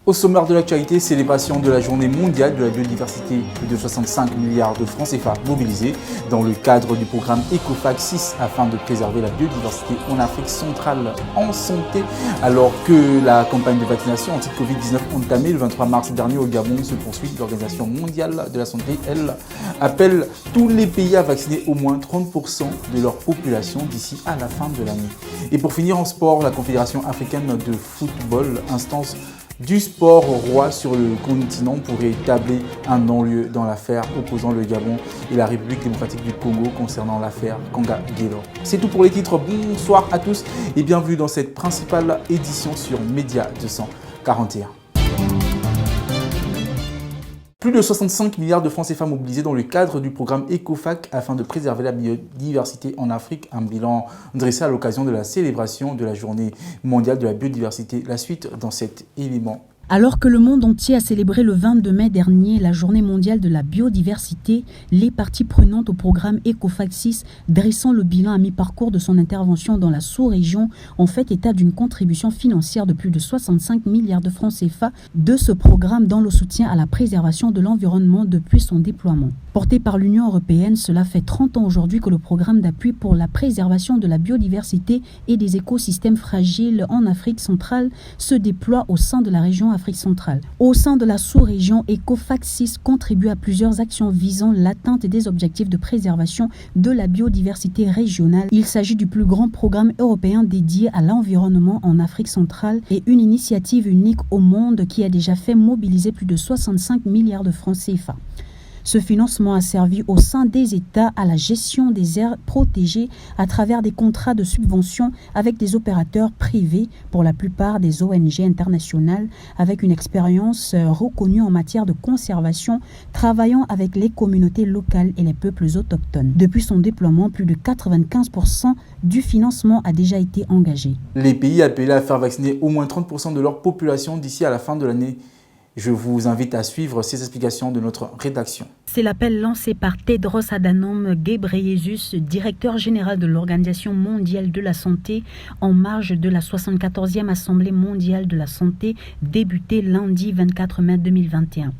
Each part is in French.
Au sommaire de l'actualité, célébration de la journée mondiale de la biodiversité, plus de 65 milliards de francs CFA mobilisés dans le cadre du programme ECOFAC 6 afin de préserver la biodiversité en Afrique centrale en santé. Alors que la campagne de vaccination anti-Covid-19 entamée le 23 mars dernier au Gabon se poursuit, l'Organisation mondiale de la santé, elle, appelle tous les pays à vacciner au moins 30% de leur population d'ici à la fin de l'année. Et pour finir en sport, la Confédération africaine de football, instance du sport roi sur le continent, pourrait établir un non-lieu dans l'affaire opposant le Gabon et la République démocratique du Congo concernant l'affaire Kanga Gelo. C'est tout pour les titres. Bonsoir à tous et bienvenue dans cette principale édition sur Média 241. Plus de 65 milliards de francs CFA mobilisés dans le cadre du programme ECOFAC afin de préserver la biodiversité en Afrique. Un bilan dressé à l'occasion de la célébration de la journée mondiale de la biodiversité. La suite dans cet élément. Alors que le monde entier a célébré le 22 mai dernier la journée mondiale de la biodiversité, les parties prenantes au programme ECOFAC 6, dressant le bilan à mi-parcours de son intervention dans la sous-région, ont fait état d'une contribution financière de plus de 65 milliards de francs CFA de ce programme dans le soutien à la préservation de l'environnement depuis son déploiement. Porté par l'Union européenne, cela fait 30 ans aujourd'hui que le programme d'appui pour la préservation de la biodiversité et des écosystèmes fragiles en Afrique centrale se déploie au sein de la région Afrique centrale. Au sein de la sous-région, ECOFAC 6 contribue à plusieurs actions visant l'atteinte des objectifs de préservation de la biodiversité régionale. Il s'agit du plus grand programme européen dédié à l'environnement en Afrique centrale et une initiative unique au monde qui a déjà fait mobiliser plus de 65 milliards de francs CFA. Ce financement a servi au sein des États à la gestion des aires protégées à travers des contrats de subvention avec des opérateurs privés, pour la plupart des ONG internationales, avec une expérience reconnue en matière de conservation, travaillant avec les communautés locales et les peuples autochtones. Depuis son déploiement, plus de 95% du financement a déjà été engagé. Les pays appelés à faire vacciner au moins 30% de leur population d'ici à la fin de l'année. Je vous invite à suivre ces explications de notre rédaction. C'est l'appel lancé par Tedros Adhanom Ghebreyesus, directeur général de l'Organisation mondiale de la santé, en marge de la 74e Assemblée mondiale de la santé, débutée lundi 24 mai 2021.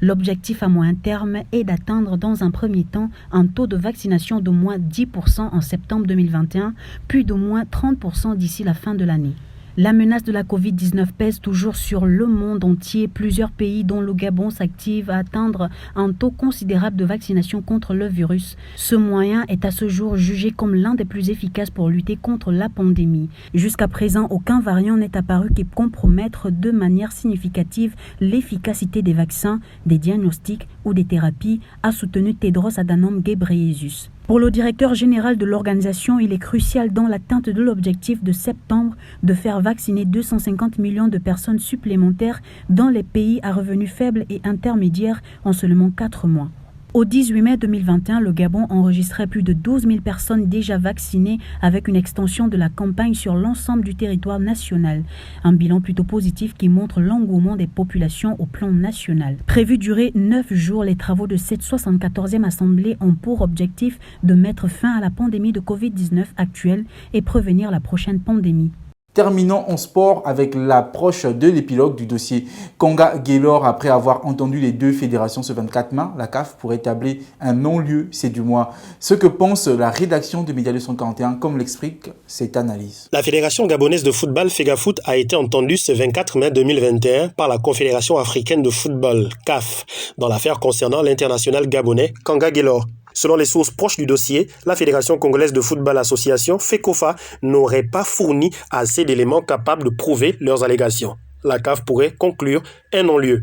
L'objectif à moyen terme est d'atteindre dans un premier temps un taux de vaccination d'au moins 10% en septembre 2021, puis d'au moins 30% d'ici la fin de l'année. La menace de la Covid-19 pèse toujours sur le monde entier. Plusieurs pays, dont le Gabon, s'activent à atteindre un taux considérable de vaccination contre le virus. Ce moyen est à ce jour jugé comme l'un des plus efficaces pour lutter contre la pandémie. Jusqu'à présent, aucun variant n'est apparu qui compromette de manière significative l'efficacité des vaccins, des diagnostics ou des thérapies, a soutenu Tedros Adhanom Ghebreyesus. Pour le directeur général de l'organisation, il est crucial dans l'atteinte de l'objectif de septembre de faire vacciner 250 millions de personnes supplémentaires dans les pays à revenus faibles et intermédiaires en seulement 4 mois. Au 18 mai 2021, le Gabon enregistrait plus de 12 000 personnes déjà vaccinées avec une extension de la campagne sur l'ensemble du territoire national. Un bilan plutôt positif qui montre l'engouement des populations au plan national. Prévu durer 9 jours, les travaux de cette 74e Assemblée ont pour objectif de mettre fin à la pandémie de Covid-19 actuelle et prévenir la prochaine pandémie. Terminons en sport avec l'approche de l'épilogue du dossier Kanga Gelo. Après avoir entendu les deux fédérations ce 24 mai, la CAF pourrait établir un non-lieu, c'est du moins ce que pense la rédaction de Média 241, comme l'explique cette analyse. La Fédération gabonaise de football FEGAFOOT a été entendue ce 24 mai 2021 par la Confédération africaine de football, CAF, dans l'affaire concernant l'international gabonais Kanga Gelo. Selon les sources proches du dossier, la Fédération congolaise de football association, FECOFA, n'aurait pas fourni assez d'éléments capables de prouver leurs allégations. La CAF pourrait conclure un non-lieu.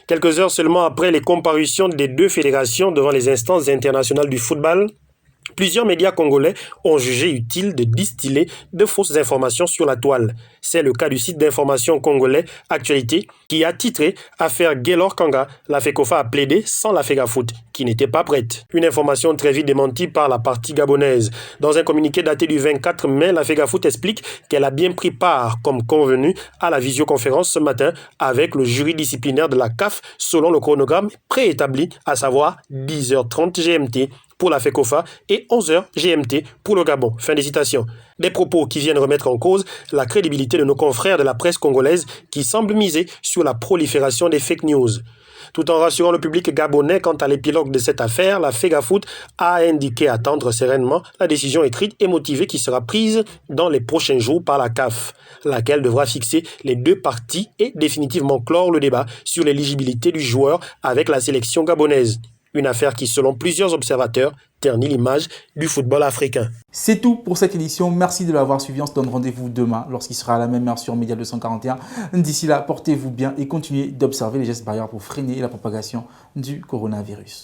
Quelques heures seulement après les comparutions des deux fédérations devant les instances internationales du football, plusieurs médias congolais ont jugé utile de distiller de fausses informations sur la toile. C'est le cas du site d'information congolais Actualité qui a titré « Affaire Gelo Kanga, la FECOFA a plaidé sans la FEGAFOOT ». qui n'était pas prête. Une information très vite démentie par la partie gabonaise. Dans un communiqué daté du 24 mai, la FEGAFOOT explique qu'elle a bien pris part, comme convenu, à la visioconférence ce matin avec le jury disciplinaire de la CAF selon le chronogramme préétabli, à savoir 10h30 GMT pour la FECOFA et 11h GMT pour le Gabon. Fin des citations. Des propos qui viennent remettre en cause la crédibilité de nos confrères de la presse congolaise qui semblent miser sur la prolifération des fake news. Tout en rassurant le public gabonais quant à l'épilogue de cette affaire, la FEGAFOOT a indiqué attendre sereinement la décision écrite et motivée qui sera prise dans les prochains jours par la CAF, laquelle devra fixer les deux parties et définitivement clore le débat sur l'éligibilité du joueur avec la sélection gabonaise. Une affaire qui, selon plusieurs observateurs, ternit l'image du football africain. C'est tout pour cette édition. Merci de l'avoir suivi. On se donne rendez-vous demain lorsqu'il sera à la même heure sur Média 241. D'ici là, portez-vous bien et continuez d'observer les gestes barrières pour freiner la propagation du coronavirus.